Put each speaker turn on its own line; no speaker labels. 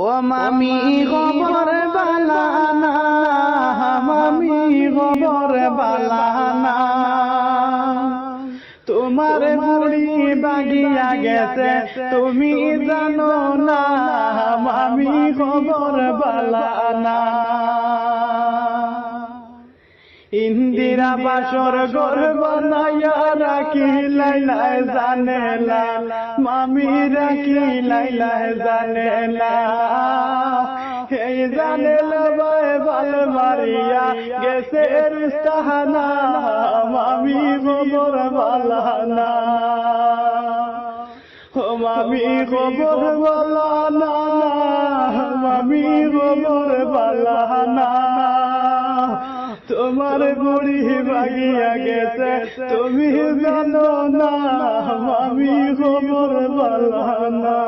ও মামি খবর বালানা, মামি খবর বালানা, তোমার বুড়ি বাগিয়া গেছে তুমি জানো না, মামি খবর বালানা। ইন্দিরা বাসর ঘর বানাইয়া রাখি লাইলাই জানে না, মামি রাখি লাইলাই জানে না। এই জানে না ভাই বাল মারিয়া গেছে রুস্তাহানা, মামি খবর বালানা। ও মামি খবর বালানা, মামি খবর বালানা, তোমার বুড়ি বাগিয়া গেছে তুমি জানো না, মামি খবর বালানা।